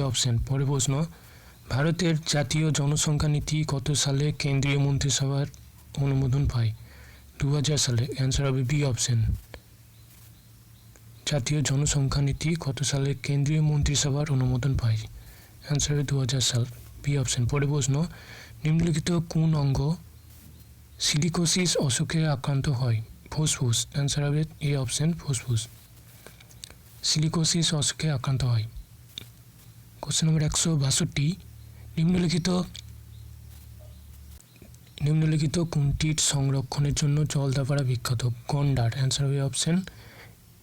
Option. পরের প্রশ্ন, ভারতের জাতীয় জনসংখ্যা নীতি কত সালে কেন্দ্রীয় মন্ত্রিসভার অনুমোদন পায়? 2000 সালে। অ্যান্সার হবে বি অপশন। জাতীয় জনসংখ্যা নীতি কত সালে কেন্দ্রীয় মন্ত্রিসভার অনুমোদন পায়? অ্যান্সার হবে 2000 সাল, বি অপশন। পরের প্রশ্ন, নিম্নলিখিত কোন অঙ্গ সিলিকোসিস অসুখে আক্রান্ত হয়? ফুসফুস। অ্যান্সার হবে এ অপশন, ফুসফুস। সিলিকোসিস অসুখে আক্রান্ত হয়। কোশ্চেন নম্বর 162, নিম্নলিখিত কোনটির সংরক্ষণের জন্য জলদাপাড়া বিখ্যাত? গন্ডার। অ্যান্সার হবে অপশন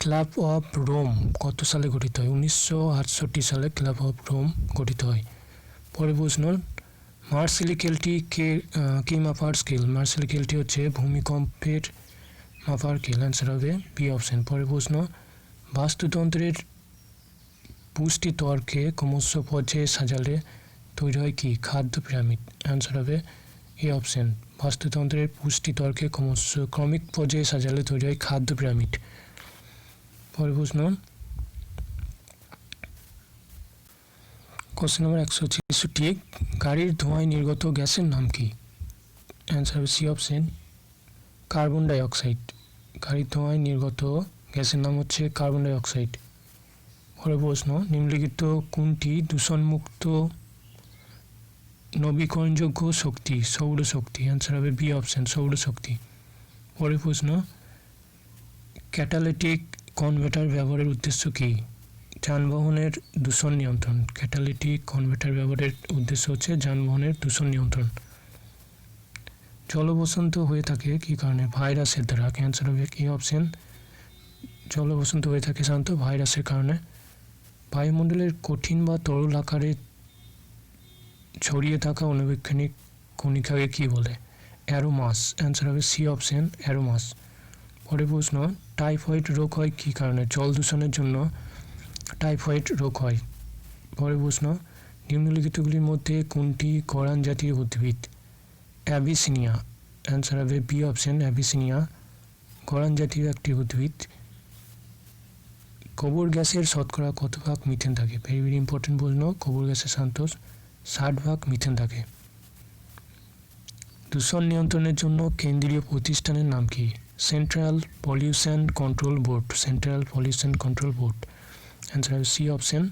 ক্লাব অফ রোম কত সালে গঠিত হয়? 1968 সালে ক্লাব অফ রোম গঠিত হয়। পরের প্রশ্ন, মার্সেলি স্কেলটি কি মাপার স্কেল? মার্সেলি স্কেলটি হচ্ছে ভূমিকম্পের মাপার স্কেল। অ্যান্সার হবে বি অপশন। পরের প্রশ্ন, বাস্তুতন্ত্রের পুষ্টি তর্কে ক্রমশ পর্যায়ে সাজালে তৈরি হয় কি? খাদ্য পিরামিড। অ্যান্সার হবে এ অপশন। বাস্তুতন্ত্রের পুষ্টি তর্কে ক্রমিক পর্যায়ে সাজালে তৈরি হয় খাদ্য পিরামিড। পরের প্রশ্ন, কোশ্চেন নম্বর 163, গাড়ির ধোঁয়ায় নির্গত গ্যাসের নাম কি? অ্যান্সার হবে C option, carbon die oxide. গাড়ির ধোঁয়ায় নির্গত গ্যাসের নাম হচ্ছে কার্বন ডাই অক্সাইড। পরের প্রশ্ন, নিম্নলিখিত কোনটি দূষণমুক্ত নবীকরণযোগ্য শক্তি? সৌরশক্তি। অ্যান্সার হবে বি অপশন, সৌরশক্তি। পরের প্রশ্ন, ক্যাটালিটিক কনভার্টার ব্যবহারের উদ্দেশ্য কী? যানবাহনের দূষণ নিয়ন্ত্রণ। ক্যাটালিটিক কনভার্টার ব্যবহারের উদ্দেশ্য হচ্ছে যানবাহনের দূষণ নিয়ন্ত্রণ। জলবসন্ত হয়ে থাকে কী কারণে? ভাইরাসের দ্বারা। অ্যান্সার হবে এ অপশন, জলবসন্ত হয়ে থাকে সাধারণত ভাইরাসের কারণে। বায়ুমণ্ডলের কঠিন বা তরল আকারে ছড়িয়ে থাকা অণুবীক্ষণিক কণিকাকে কী বলে? অ্যারোমাস। অ্যান্সার হবে সি অপশন, অ্যারোমাস। পরের প্রশ্ন, টাইফয়েড রোগ হয় কী কারণে? জল দূষণের জন্য টাইফয়েড রোগ হয়। পরের প্রশ্ন, নিম্নলিখিতগুলির মধ্যে কোনটি গরান জাতীয় উদ্ভিদ? অ্যাবিসিনিয়া। অ্যান্সার হবে বি অপশন, অ্যাবিসিনিয়া গরান জাতীয় একটি উদ্ভিদ। গোবর গ্যাসের শতকরা কত ভাগ মিথেন থাকে? ভেরি ভেরি ইম্পর্টেন্ট প্রশ্ন। গোবর গ্যাসের সাধারণত 60% মিথেন থাকে। দূষণ নিয়ন্ত্রণের জন্য কেন্দ্রীয় প্রতিষ্ঠানের নাম কি? Central pollution control board. Central pollution control board. Answer হবে সি অপশন।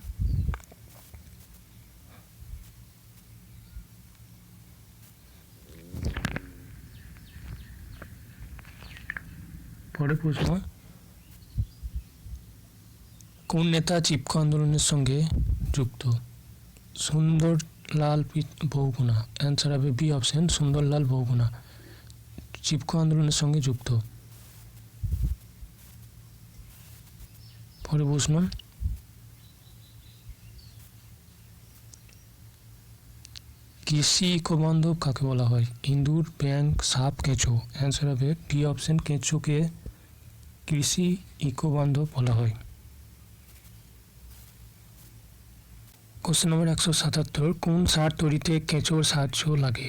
পরের প্রশ্ন, কোন নেতা চিপকো আন্দোলনের সঙ্গে যুক্ত? সুন্দরলাল বহুগুণা। অ্যান্সার হবে বি অপশন, সুন্দরলাল বহুগুণা চিপকো আন্দোলনের সঙ্গে যুক্ত। পরের প্রশ্ন, কৃষি ইকোবান্ধব কাকে বলা হয়? ইঁদুর, ব্যাঙ, সাপ, কেঁচো। অ্যান্সার হবে ডি অপশন, কেঁচোকে কৃষি ইকোবান্ধব বলা হয়। কোশ্চেন নম্বর 177, কোন সার তৈরিতে কেঁচোর সাহায্য লাগে?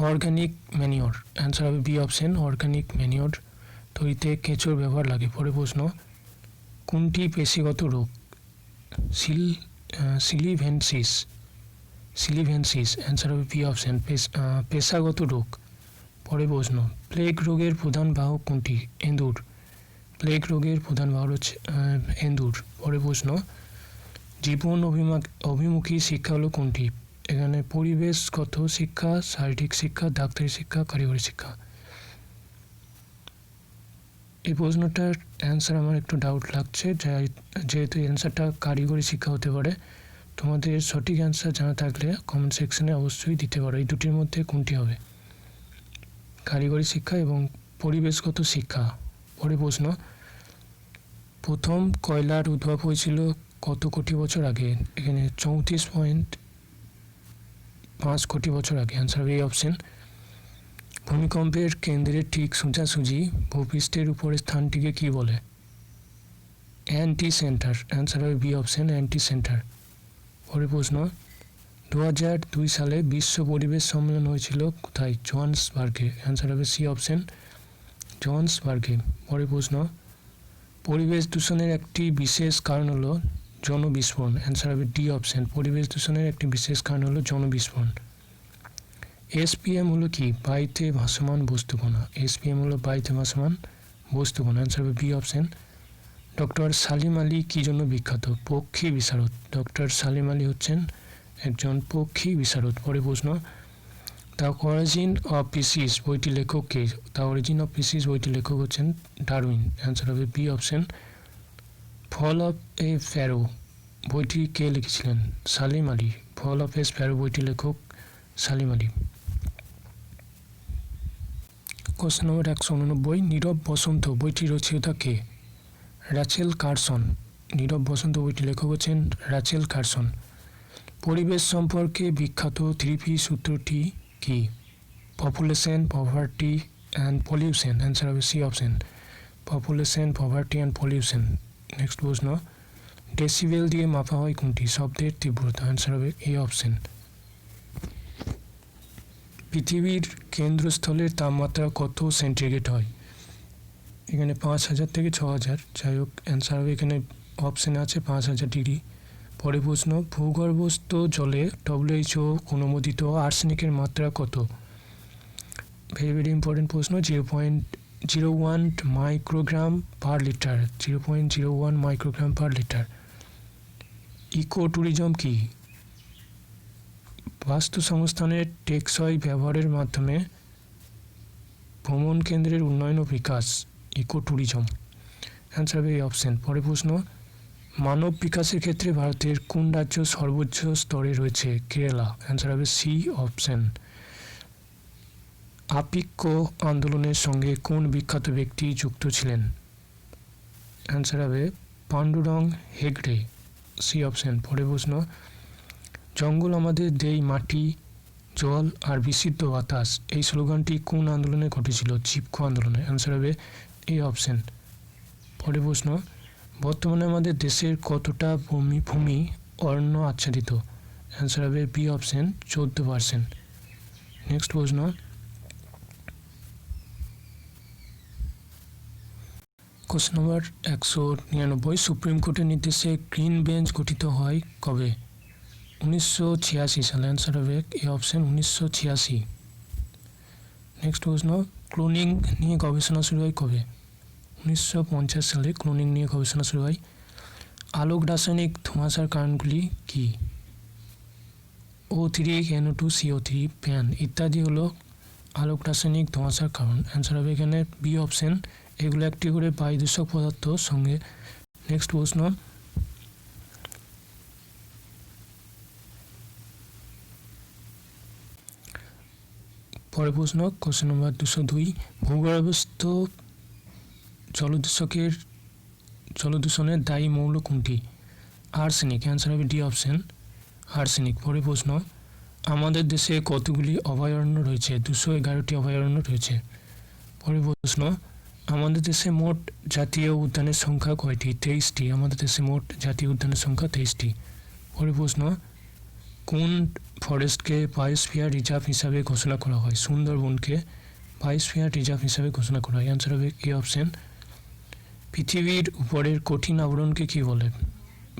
Organic manure. অ্যান্সার হবে বি অপশন, অর্গানিক ম্যানিওর তৈরিতে কেঁচোর ব্যবহার লাগে। পরের প্রশ্ন, কোনটি পেশিগত রোগ? সিলিভেন্সিস। সিলিভেন্সিস। অ্যান্সার হবে বি অপশন, পেশাগত রোগ। পরের প্রশ্ন, প্লেগ রোগের প্রধান বাহক কোনটি? এন্দুর। প্লেগ রোগের প্রধান বাহক হচ্ছে এন্দুর। পরের প্রশ্ন, জীবন অভিমুখী শিক্ষা হলো কোনটি? এখানে পরিবেশগত শিক্ষা, শারীরিক শিক্ষা, ডাক্তারি শিক্ষা, কারিগরি শিক্ষা। এই প্রশ্নটার অ্যান্সার আমার একটু ডাউট লাগছে, যেহেতু অ্যান্সারটা কারিগরি শিক্ষা হতে পারে। তোমাদের সঠিক অ্যান্সার জানা থাকলে কমেন্ট সেকশনে অবশ্যই দিতে পারো। এই দুটির মধ্যে কোনটি হবে? কারিগরি শিক্ষা এবং পরিবেশগত শিক্ষা। পরের প্রশ্ন, প্রথম কয়লার উদ্ভব হয়েছিল কত কোটি বছর আগে? এখানে 34.5 কোটি বছর আগে। অ্যান্সার হবে এই অপশন। ভূমিকম্পের কেন্দ্রের ঠিক সোজাসুজি ভূপৃষ্ঠের উপরের স্থানটিকে কী বলে? Anti centre. অ্যান্সার হবে বি অপশন, অ্যান্টি সেন্টার। পরের প্রশ্ন, 2002 সালে বিশ্ব পরিবেশ সম্মেলন হয়েছিল কোথায়? জোহান্সবার্গে। অ্যান্সার হবে সি অপশন, জোহান্সবার্গে। পরের প্রশ্ন, পরিবেশ দূষণের একটি বিশেষ কারণ হলো যৌন বিস্ফোরণ, অ্যান্সার হবে ডি অপশন। পরিবেশ দূষণের একটি বিশেষ কারণ হলো যৌন বিস্ফোরণ। এসপিএম হলো কি? বায়ুতে ভাসমান বস্তুকণা। এসপিএম হলো বায়ুতে ভাসমান বস্তুকণা, অ্যান্সার হবে B option. Doctor Salim Ali কী জন্য বিখ্যাত? পক্ষী বিশারদ। ডক্টর সালিম আলী হচ্ছেন একজন পক্ষী বিশারদ। পরে প্রশ্ন, দ্য অরিজিন অফ স্পিসিস বইটি লেখক কে? দ্য অরিজিন অফ স্পিসিস বইটি লেখক হচ্ছেন ডারউইন, অ্যান্সার হবে B option. Fall of a sparrow বইটি কে লিখেছিলেন? Salim Ali. Fall of a sparrow বইটি লেখক সালিম আলী। কোশ্চেন নম্বর 189, নীরব বসন্ত বইটি রচয়িতা কে? Rachel Carson. নীরব বসন্ত বইটি লেখক হচ্ছেন র্যাচেল কারসন। পরিবেশ সম্পর্কে বিখ্যাত 3P সূত্রটি কি? Population, poverty and pollution, answer হবে C option. Population, poverty and pollution. Next প্রশ্ন, ডেসিবেল দিয়ে মাপা হয় কোনটি? শব্দের তীব্রতা, অ্যান্সার হবে এ অপশন। পৃথিবীর কেন্দ্রস্থলের তাপমাত্রা কত সেন্টিগ্রেড হয়? এখানে 5000 থেকে 6000, যাই হোক অ্যান্সার হবে এখানে অপশানে আছে 5000 ডিগ্রি। পরে প্রশ্ন, ভূগর্ভস্থ জলে WHO অনুমোদিত আর্সেনিকের মাত্রা কত? ভেরি ভেরি ইম্পর্টেন্ট প্রশ্ন। 0.01 microgram per litre. 0.01 microgram per litre. Eco tourism কি? বাস্তু সংস্থানের টেকসই ব্যবহারের মাধ্যমে ভ্রমণ কেন্দ্রের উন্নয়ন ও বিকাশ, ইকো ট্যুরিজম, অ্যান্সার হবে এই অপশন। পরে প্রশ্ন, মানব বিকাশের ক্ষেত্রে ভারতের কোন রাজ্য সর্বোচ্চ স্তরে রয়েছে? কেরালা, অ্যান্সার হবে সি অপশন। আপিক্য আন্দোলনের সঙ্গে কোন বিখ্যাত ব্যক্তি যুক্ত ছিলেন? অ্যান্সার হবে পান্ডুরং হেগড়ে, সি অপশন। পরে প্রশ্ন, জঙ্গল আমাদের দেই মাটি, জল আর বিশুদ্ধ বাতাস, এই স্লোগানটি কোন আন্দোলনে ঘটেছিল? চিপকো আন্দোলনে, অ্যান্সার হবে এই অপশন। পরে প্রশ্ন, বর্তমানে আমাদের দেশের কতটা ভূমি অরণ্য আচ্ছাদিত? অ্যান্সার হবে বি অপশন, 14%। নেক্সট প্রশ্ন, কোশ্চেন নম্বর 199, সুপ্রিম কোর্টের নির্দেশে গ্রিন বেঞ্চ গঠিত হয় কবে? 1986 সালে, অ্যান্সার হবে এ অপশন, 1986। নেক্সট প্রশ্ন, ক্লোনিং নিয়ে গবেষণা শুরু হয় কবে? 1950 সালে ক্লোনিং নিয়ে গবেষণা শুরু হয়। আলোক রাসায়নিক ধোঁয়াশার কারণগুলি কি? O3, NO2, CO3, প্যান ইত্যাদি হলো আলোক রাসায়নিক ধোঁয়াশার কারণ, অ্যান্সার হবে এখানে বি অপশন। এগুলো একটি করে বায়ুদূষক পদার্থ সঙ্গে। নেক্সট প্রশ্ন, পরের প্রশ্ন, কোশ্চেন নম্বর 202, ভূগর্ভস্থ জলদূষণের দায়ী মৌল কোনটি? আর্সেনিক, অ্যান্সার হবে ডি অপশন, আর্সেনিক। পরের প্রশ্ন, আমাদের দেশে কতগুলি অভয়ারণ্য রয়েছে? 211টি অভয়ারণ্য রয়েছে। পরের প্রশ্ন, আমাদের দেশে মোট জাতীয় উদ্যানের সংখ্যা কয়টি? 23টি। আমাদের দেশে মোট জাতীয় উদ্যানের সংখ্যা 23টি। পরের প্রশ্ন, কোন ফরেস্টকে বায়োস্ফিয়ার রিজার্ভ হিসাবে ঘোষণা করা হয়? সুন্দরবনকে বায়োস্ফিয়ার রিজার্ভ হিসাবে ঘোষণা করা হয়, অ্যান্সার হবে এ অপশন। পৃথিবীর উপরের কঠিন আবরণকে কী বলে?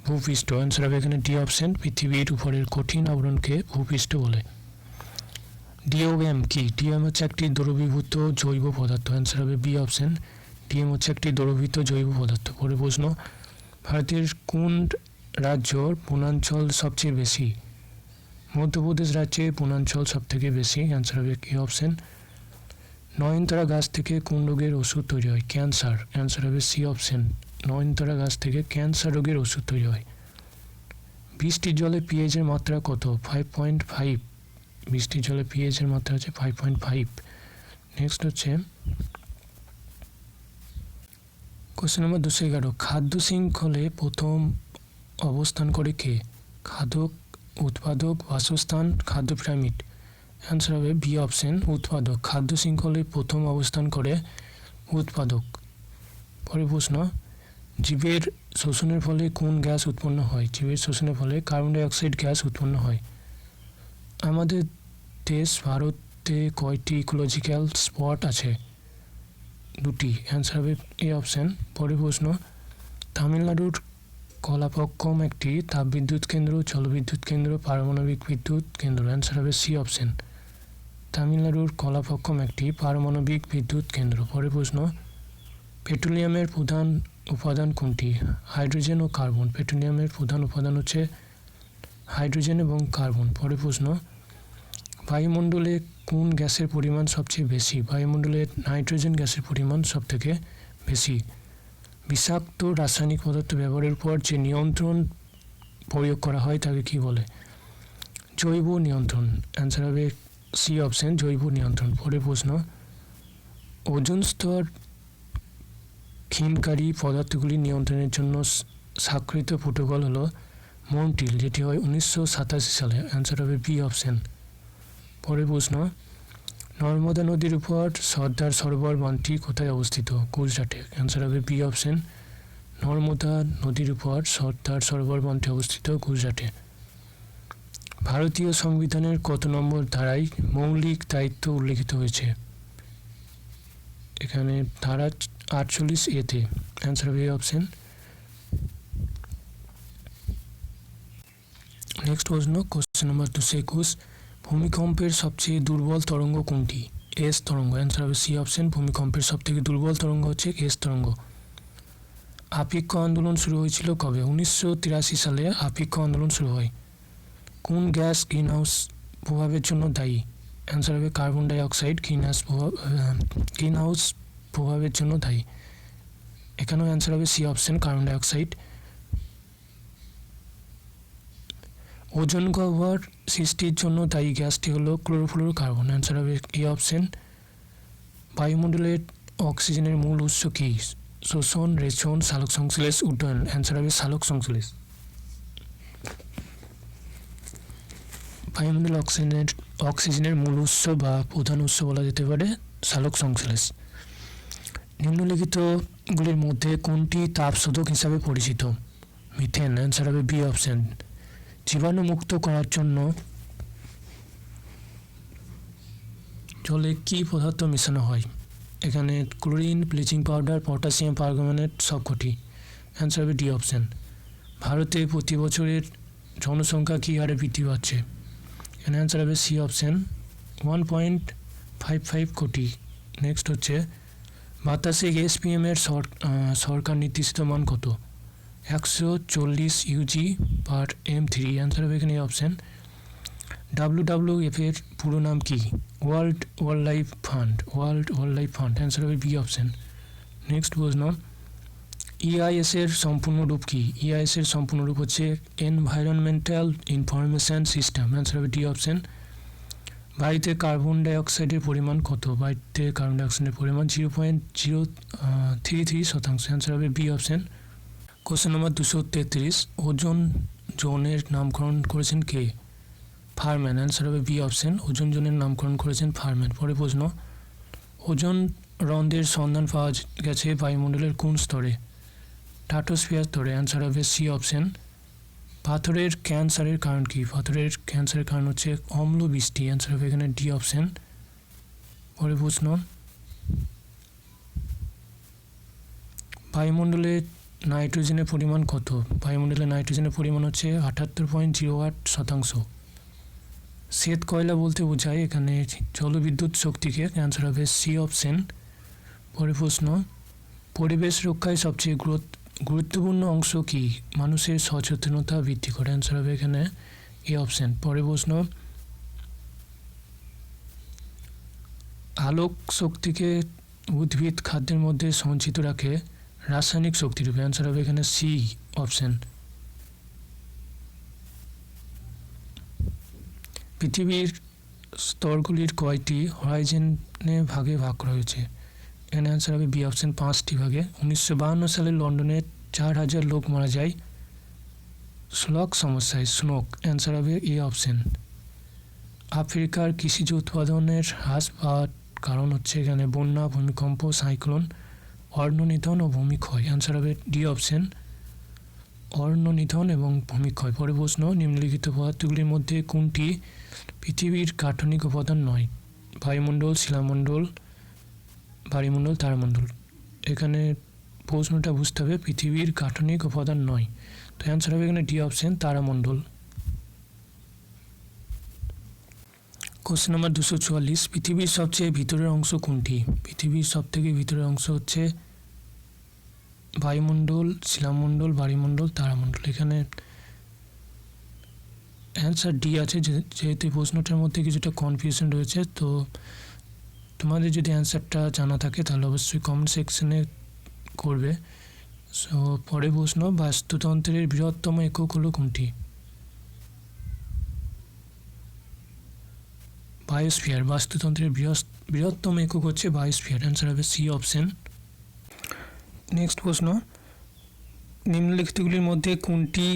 ভূপৃষ্ঠ, অ্যান্সার হবে এখানে ডি অপশন। পৃথিবীর উপরের কঠিন আবরণকে ভূপৃষ্ঠ বলে। ডিওএম কি? ডিওএম হচ্ছে একটি দ্রবীভূত জৈব পদার্থ, অ্যান্সার হবে বি অপশন। ডিএম হচ্ছে একটি দ্রবীভূত জৈব পদার্থ। পরে প্রশ্ন, ভারতের কোন রাজ্যর বনাঞ্চল সবচেয়ে বেশি? মধ্যপ্রদেশ রাজ্যে বনাঞ্চল সবথেকে বেশি, অ্যান্সার হবে এ অপশন। নয়নতারা গাছ থেকে কোন রোগের ওষুধ তৈরি হয়? ক্যান্সার, অ্যান্সার হবে সি অপশন। নয়নতারা গাছ থেকে ক্যান্সার রোগের ওষুধ তৈরি হয়। বৃষ্টির জলে পিএইচের মাত্রা কত? 5.5। বৃষ্টির জলে পিএইচের মাত্রা হচ্ছে 5.5। নেক্সট হচ্ছে কোশ্চেন নম্বর 211, খাদ্য শৃঙ্খলে প্রথম অবস্থান করে কে? খাদক, উৎপাদক, বাসস্থান, খাদ্য পিরামিড, অ্যান্সার হবে বি অপশন, উৎপাদক। খাদ্য শৃঙ্খলে প্রথম অবস্থান করে উৎপাদক। পরে প্রশ্ন, জীবের শোষণের ফলে কোন গ্যাস উৎপন্ন হয়? জীবের শোষণের ফলে কার্বন ডাইঅক্সাইড গ্যাস উৎপন্ন হয়। আমাদের দেশ ভারতে কয়টি ইকোলজিক্যাল স্পট আছে? 2টি, অ্যান্সার হবে এ অপশন। পরে প্রশ্ন, তামিলনাড়ুর কলাপক্কম একটি তাপবিদ্যুৎ কেন্দ্র, জলবিদ্যুৎ কেন্দ্র, পারমাণবিক বিদ্যুৎ কেন্দ্র। অ্যান্সার হবে সি অপশন। তামিলনাড়ুর কলাপক্কম একটি পারমাণবিক বিদ্যুৎ কেন্দ্র। পরের প্রশ্ন, পেট্রোলিয়ামের প্রধান উপাদান কোনটি? হাইড্রোজেন ও কার্বন। পেট্রোলিয়ামের প্রধান উপাদান হচ্ছে হাইড্রোজেন এবং কার্বন। পরের প্রশ্ন, বায়ুমণ্ডলে কোন গ্যাসের পরিমাণ সবচেয়ে বেশি? বায়ুমণ্ডলে নাইট্রোজেন গ্যাসের পরিমাণ সবথেকে বেশি। বিষাক্ত রাসায়নিক পদার্থ ব্যবহারের পর যে নিয়ন্ত্রণ প্রয়োগ করা হয় তাকে কী বলে? জৈব নিয়ন্ত্রণ। অ্যান্সার হবে সি অপশন, জৈব নিয়ন্ত্রণ। পরের প্রশ্ন, ওজোন স্তর ক্ষীণকারী পদার্থগুলি নিয়ন্ত্রণের জন্য স্বাক্ষরিত প্রোটোকল হলো মন্ট্রিল, যেটি হয় 1987 সালে। অ্যান্সার হবে বি অপশন। পরের প্রশ্ন, নর্মদা নদীর উপর সর্দার সরোবর বাঁধটি কোথায় অবস্থিত? গুজরাটে। অ্যান্সার হবে বি অপশন। নর্মদা নদীর উপর সর্দার সরোবর বাঁধটি অবস্থিত গুজরাটে। ভারতীয় সংবিধানের কত নম্বর ধারায় মৌলিক দায়িত্ব উল্লেখিত হয়েছে? এখানে ধারা 48 এতে। অ্যান্সার হবে এ অপশন। নেক্সট প্রশ্ন, কোশ্চেন নাম্বার 221, ভূমিকম্পের সবচেয়ে দুর্বল তরঙ্গ কোনটি? এস তরঙ্গ। অ্যান্সার হবে সি অপশন। ভূমিকম্পের সবথেকে দুর্বল তরঙ্গ হচ্ছে এস তরঙ্গ। আপেক্ষ আন্দোলন শুরু হয়েছিল কবে? 1983 সালে আপেক্ষ আন্দোলন শুরু হয়। কোন গ্যাস গ্রিনহাউস প্রভাবের জন্য দায়ী? অ্যান্সার হবে কার্বন ডাই অক্সাইড গ্রিনহাউস প্রভাবের জন্য দায়ী। এখানেও অ্যান্সার হবে C option, carbon die oxide. Ozone গহ্বর সৃষ্টির জন্য দায়ী গ্যাসটি হলো ক্লোরোফ্লোরোকার্বন। অ্যান্সার হবে এ অপশন। বায়ুমণ্ডলের অক্সিজেনের মূল উৎস কী? শোষণ, রেচন, সালোক সংশ্লেষ, উড্ডয়ন। অ্যান্সার হবে সালোক সংশ্লেষ। বায়ুমণ্ডলে অক্সিজেনের মূল উৎস বা প্রধান উৎস বলা যেতে পারে সালোক সংশ্লেষ। নিম্নলিখিতগুলির মধ্যে কোনটি তাপশোধক হিসাবে পরিচিত? মিথেন। অ্যান্সার হবে বি অপশন। জীবাণুমুক্ত করার জন্য জলে কী পদার্থ মেশানো হয়? এখানে chlorine, bleaching powder, potassium permanganate সবকটি। অ্যান্সার হবে ডি অপশন। ভারতে প্রতি বছরের জনসংখ্যা কী হারে বৃদ্ধি পাচ্ছে? এখানে অ্যান্সার হবে সি অপশন, 1.55 কোটি। নেক্সট হচ্ছে, বাতাসে এসপিএম এর সরকার নির্দেশিত মান কত? 140 ইউজি পার M3। অ্যান্সার হবে এখানে অপশন। WWF এর পুরো নাম কি? World wild life fund. Answer হবে বি অপশন। নেক্সট প্রশ্ন, EIS এর সম্পূর্ণ রূপ কি? EIS এর সম্পূর্ণ রূপ হচ্ছে এনভায়রনমেন্টাল ইনফরমেশন সিস্টেম। অ্যান্সার হবে ডি অপশন। বায়ুতে কার্বন ডাই অক্সাইডের পরিমাণ কত? বায়ুতে কার্বন ডাই অক্সাইডের পরিমাণ 0.033%। অ্যান্সার হবে B option. Question number 233, ozone জোনের নামকরণ করেছেন কে? ফারম্যান। অ্যান্সার হবে বি অপশন। ওজোন জোনের নামকরণ করেছেন ফারম্যান। পরে প্রশ্ন, ওজোন রন্ধ্রের সন্ধান পাওয়া গেছে বায়ুমণ্ডলের কোন স্তরে? স্ট্র্যাটোস্ফিয়ার স্তরে। অ্যান্সার হবে সি অপশন। পাথরের ক্যান্সারের কারণ কি? পাথরের ক্যান্সারের কারণ হচ্ছে অম্ল বৃষ্টি। অ্যান্সার হবে এখানে ডি অপশন। পরে প্রশ্ন, বায়ুমণ্ডলে নাইট্রোজেনের পরিমাণ কত? বায়ুমণ্ডলে নাইট্রোজেনের পরিমাণ হচ্ছে 78.08%। শ্বেত কয়লা বলতে বোঝায় এখানে জলবিদ্যুৎ শক্তিকে। অ্যান্সার হবে সি অপশন। পরে প্রশ্ন, পরিবেশ রক্ষায় সবচেয়ে গুরুত্বপূর্ণ অংশ কি? মানুষের সচেতনতা বৃদ্ধি করে। অ্যান্সার হবে এখানে এ অপশন। পরে প্রশ্ন, আলোক শক্তিকে উদ্ভিদ খাদ্যের মধ্যে সঞ্চিত রাখে রাসায়নিক শক্তিরূপে। অ্যান্সার হবে এখানে সি অপশন। পৃথিবীর স্তরগুলির কয়টি হরাইজনে ভাগে ভাগ করা হয়েছে? এখানে অ্যান্সার হবে বি অপশন, 5টি ভাগে। 1952 সালে লন্ডনে 4000 লোক মারা যায় স্লগ সমস্যায়, স্নোক। অ্যান্সার হবে এ অপশন। আফ্রিকার কৃষিজ উৎপাদনের হ্রাস পাওয়ার কারণ হচ্ছে এখানে বন্যা, ভূমিকম্প, সাইক্লোন, অরণ্যনিধন ও ভূমিক্ষয়। অ্যান্সার হবে ডি অপশন, অরণ্যনিধন এবং ভূমিক্ষয়। পরে প্রশ্ন, নিম্নলিখিত পদার্থগুলির মধ্যে কোনটি পৃথিবীর গাঠনিক উপাদান নয়? বায়ুমণ্ডল, শিলামণ্ডল, বায়ুমণ্ডল, তারামণ্ডল। এখানে প্রশ্নটা বুঝতে হবে পৃথিবীর গাঠনিক উপাদান নয়। তো অ্যান্সার হবে এখানে ডি অপশন, তারামণ্ডল। কোশ্চেন নাম্বার 244, পৃথিবীর সবচেয়ে ভিতরের অংশ কোনটি? পৃথিবীর সবথেকে ভিতরের অংশ হচ্ছে বায়ুমণ্ডল, শিলামণ্ডল, বায়ুমণ্ডল, তারামণ্ডল। এখানে অ্যান্সার ডি আছে। যেহেতু প্রশ্নটার মধ্যে কিছুটা কনফিউশন রয়েছে, তো তোমাদের যদি অ্যান্সারটা জানা থাকে তাহলে অবশ্যই কমেন্ট সেকশনে করবে। সো পরের প্রশ্ন, বাস্তুতন্ত্রের বৃহত্তম একক হলো কোনটি? বায়োস্ফিয়ার। বাস্তুতন্ত্রের বৃহত্তম একক হচ্ছে বায়োস্ফিয়ার। অ্যান্সার হবে সি অপশন। নেক্সট প্রশ্ন, নিম্নলিখিতগুলির মধ্যে কোনটি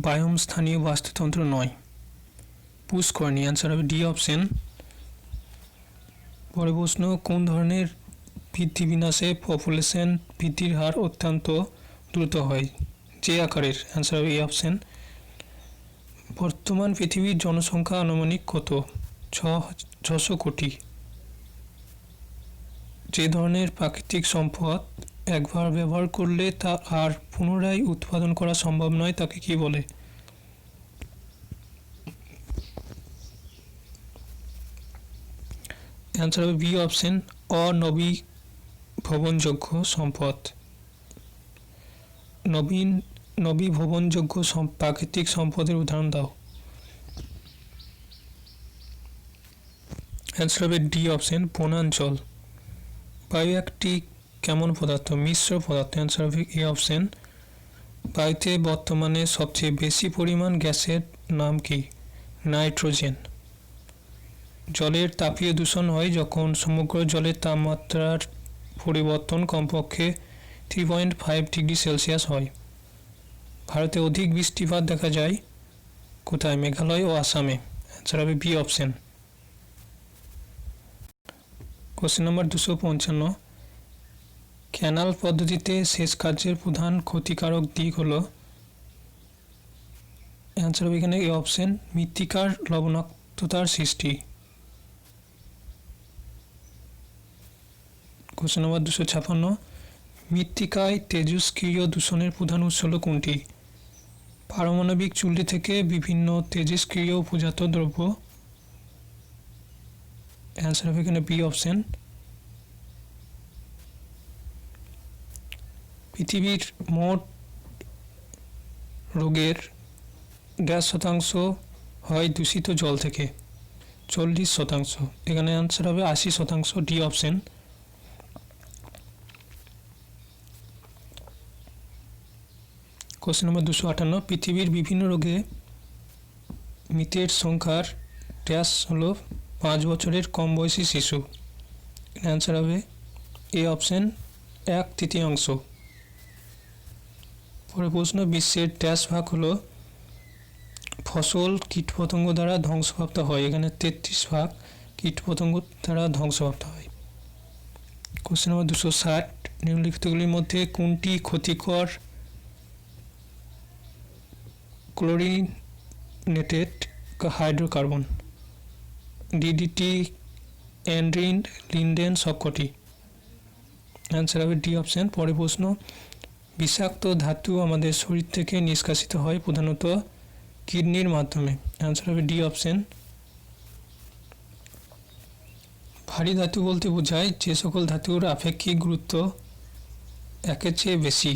বায়োম স্থানীয় বাস্তুতন্ত্র নয়? পুষ্করণী। অ্যান্সার হবে ডি অপশন। পরের প্রশ্ন, কোন ধরনের বৃদ্ধি বিনাশে পপুলেশন বৃদ্ধির হার অত্যন্ত দ্রুত হয়? যে আকারের। অ্যান্সার হবে এ অপশন। বর্তমান পৃথিবীর জনসংখ্যা আনুমানিক কত? 600 কোটি। যে ধরনের প্রাকৃতিক সম্পদ একবার ব্যবহার করলে তা আর পুনরায় উৎপাদন করা সম্ভব নয় তাকে কি বলে? অ্যান্সার হবে বি অপশন, অনবীভবনযোগ্য সম্পদ। নবীভবনযোগ্য প্রাকৃতিক সম্পদের উদাহরণ দাও। অ্যান্সার হবে ডি অপশন, বনাঞ্চল। বায়ু একটি কেমন পদার্থ? মিশ্র পদার্থ। অ্যান্সার হবে এ অপশন। বায়ুতে বর্তমানে সবচেয়ে বেশি পরিমাণ গ্যাসের নাম কি? নাইট্রোজেন। জলের তাপীয় দূষণ হয় যখন সমগ্র জলের তাপমাত্রার পরিবর্তন কমপক্ষে 3.5 ডিগ্রি সেলসিয়াস হয়। ভারতে অধিক বৃষ্টিপাত দেখা যায় কোথায়? মেঘালয় ও আসামে। অ্যান্সার হবে B option. Question number 255, canal পদ্ধতিতে সেচ কার্যের প্রধান ক্ষতিকারক দিক হলো? অ্যান্সার হবে এখানে এ অপশন, মৃত্তিকার লবণাক্ততার সৃষ্টি। কোশ্চেন নম্বর 256, মৃত্তিকায় তেজস্ক্রিয় দূষণের প্রধান উৎস হল কোনটি? পারমাণবিক চুল্লি থেকে বিভিন্ন তেজস্ক্রিয় উপজাত দ্রব্য। অ্যান্সার হবে এখানে বি অপশন। পৃথিবীর মোট রোগের 1.5% হয় দূষিত জল থেকে? 40%। এখানে অ্যান্সার হবে 80%, ডি অপশন। কোশ্চেন নম্বর 258, পৃথিবীর বিভিন্ন রোগে মৃতের সংখ্যার ড্যাশ হলো 5 বছরের কম বয়সী শিশু। অ্যান্সার হবে এ অপশন, 1/3। পরের প্রশ্ন, বিশ্বের ড্যাশ ভাগ হলো ফসল কীটপতঙ্গ দ্বারা ধ্বংসপ্রাপ্ত হয়? এখানে 33% কীটপতঙ্গ দ্বারা ধ্বংসপ্রাপ্ত হয়। কোশ্চেন নম্বর 260, নিম্নলিখিতগুলির মধ্যে কোনটি ক্ষতিকর ক্লোরিনেটেড হাইড্রোকার্বন? ডিডিটি, অ্যান্ড্রিন, লিন্ডেন, সবকটি। অ্যান্সার হবে ডি অপশন। পরের প্রশ্ন, বিষাক্ত ধাতু আমাদের শরীর থেকে নিষ্কাশিত হয় প্রধানত কিডনির মাধ্যমে। অ্যান্সার হবে ডি অপশন। ভারী ধাতু বলতে বোঝায় যে সকল ধাতুর আপেক্ষিক গুরুত্ব একের চেয়ে বেশি।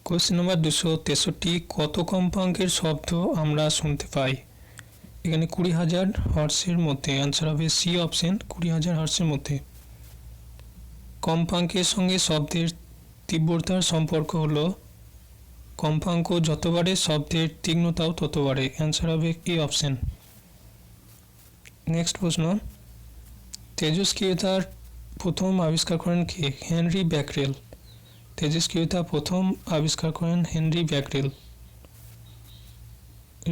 কোশ্চেন নম্বর 263, কত কম্পাঙ্কের শব্দ আমরা শুনতে পাই? এখানে 20,000 হার্টসের মধ্যে। অ্যান্সার হবে সি অপশন, 20,000 হার্টসের মধ্যে। কম্পাঙ্কের সঙ্গে শব্দের তীব্রতার সম্পর্ক হলো কম্পাঙ্ক যত বাড়ে শব্দের তীক্ষ্ণতাও তত বাড়ে। অ্যান্সার হবে এ অপশন। নেক্সট প্রশ্ন, তেজস্ক্রিয়তার প্রথম আবিষ্কার করেন কে? হেনরি ব্যাকরেল। তেজস্ক্রিয়তা প্রথম আবিষ্কার করেন হেনরি ব্যাকরেল।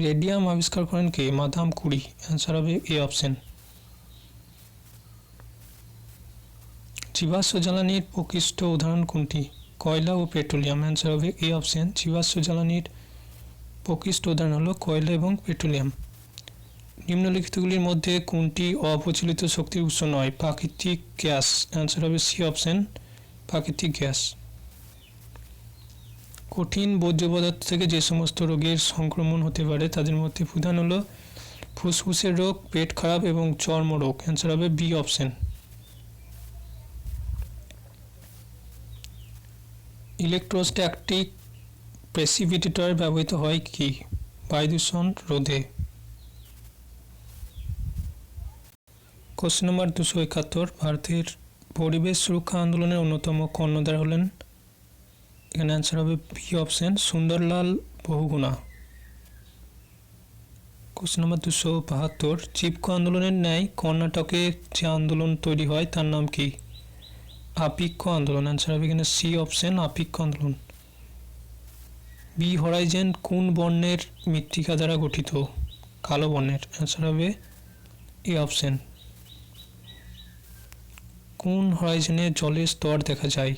রেডিয়াম আবিষ্কার করেন কে? Madame Curie. অ্যান্সার হবে এ অপশন। জীবাশ্ম জ্বালানির প্রকৃষ্ট উদাহরণ কোনটি? কয়লা ও পেট্রোলিয়াম। অ্যান্সার হবে এ অপশন। জীবাশ্ম জ্বালানির প্রকৃষ্ট উদাহরণ হলো কয়লা এবং পেট্রোলিয়াম। নিম্নলিখিতগুলির মধ্যে কোনটি অপ্রচলিত শক্তির উৎস নয়? প্রাকৃতিক গ্যাস। অ্যান্সার হবে সি অপশন, প্রাকৃতিক গ্যাস। কঠিন বর্জ্য পদার্থ থেকে যে সমস্ত রোগের সংক্রমণ হতে পারে তাদের মধ্যে প্রধান হলো ফুসফুসের রোগ, পেট খারাপ এবং চর্মরোগ। অ্যান্সার হবে বি অপশন। ইলেকট্রোস্ট্যাটিক প্রেসিপিটেটর ব্যবহৃত হয় কি? বায়ু দূষণ রোধে। কোশ্চেন নম্বর 271, ভারতের পরিবেশ সুরক্ষা আন্দোলনের অন্যতম কর্ণধার হলেন, এখানে অ্যান্সার হবে B option, Sunderlal Bahuguna. Question number 272, Chipko আন্দোলনের ন্যায় কর্ণাটকে যে আন্দোলন তৈরি হয় তার নাম কি? আপিক্য আন্দোলন। অ্যান্সার হবে এখানে সি অপশন, আপিক্য আন্দোলন। বি হরাইজেন কোন বর্ণের মৃত্তিকা দ্বারা গঠিত? কালো বর্ণের। অ্যান্সার হবে এ অপশন। কোন হরাইজনে জলের স্তর দেখা যায়?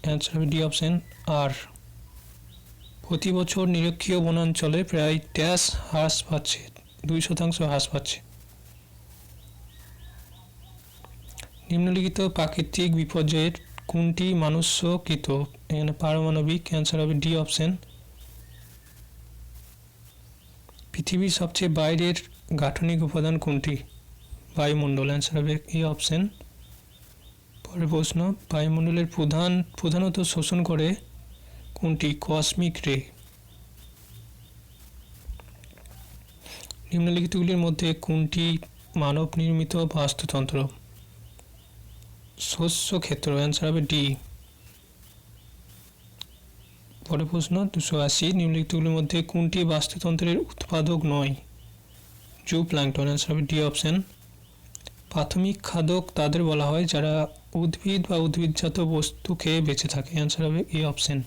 অ্যান্সার হবে ডি অপশন আর। প্রতি বছর নিরক্ষীয় বনাঞ্চলে প্রায় ড্যাশ হ্রাস পাচ্ছে, 2% হ্রাস পাচ্ছে। নিম্নলিখিত প্রাকৃতিক বিপর্যয়ের কোনটি মানুষ্যকৃত? এখানে পারমাণবিক। অ্যান্সার হবে ডি অপশন। পৃথিবীর সবচেয়ে বাইরের গাঠনিক উপাদান কোনটি? বায়ুমণ্ডল। অ্যান্সার হবে এ অপশন। পরের প্রশ্ন, বায়ুমণ্ডলের প্রধানত শোষণ করে কোনটি? কসমিক রে। নিম্নলিখিতগুলির মধ্যে কোনটি মানব নির্মিত বাস্তুতন্ত্র? শস্য ক্ষেত্র। অ্যান্সার হবে ডি। পরের প্রশ্ন 280, নিম্নলিখিতগুলির মধ্যে কোনটি বাস্তুতন্ত্রের উৎপাদক নয়? জুপ্ল্যাঙ্কটন। অ্যান্সার হবে ডি অপশন। প্রাথমিক খাদক তাদের বলা হয় যারা উদ্ভিদ বা উদ্ভিদজাত বস্তু খেয়ে বেঁচে থাকে। অ্যান্সার হবে এ অপশন।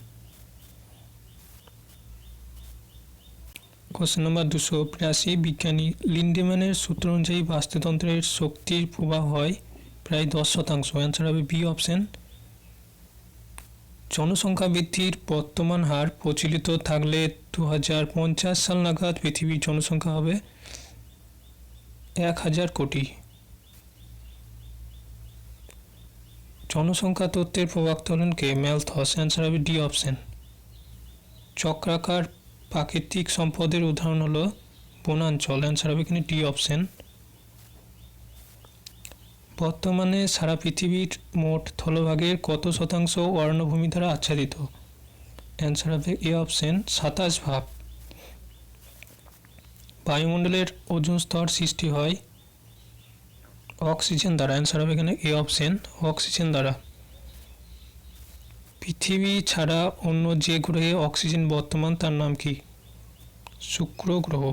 কোশ্চেন নম্বর 282, বিজ্ঞানী লিন্ডেম্যানের সূত্র অনুযায়ী বাস্তুতন্ত্রের শক্তির প্রবাহ হয় প্রায় 10%। অ্যান্সার হবে বি অপশন। জনসংখ্যা বৃদ্ধির বর্তমান হার প্রচলিত থাকলে 2050 সাল নাগাদ পৃথিবীর জনসংখ্যা হবে 1000 কোটি। জনসংখ্যা তত্ত্বের প্রবক্তা হলেন কে? ম্যালথস। অ্যান্সার হবে ডি অপশন। চক্রাকার প্রাকৃতিক সম্পদের উদাহরণ হলো বনাঞ্চল। অ্যান্সার হবে এখানে ডি অপশন। বর্তমানে সারা পৃথিবীর মোট স্থলভাগের কত শতাংশ অরণ্যভূমি দ্বারা আচ্ছাদিত? অ্যান্সার হবে এ অপশন, 27%। বায়ুমণ্ডলের ওজোন স্তর সৃষ্টি হয় অক্সিজেন দ্বারা। অ্যান্সার হবে এখানে এ অপশন, অক্সিজেন দ্বারা। পৃথিবী ছাড়া অন্য যে গ্রহে অক্সিজেন বর্তমান তার নাম কি? শুক্র গ্রহ।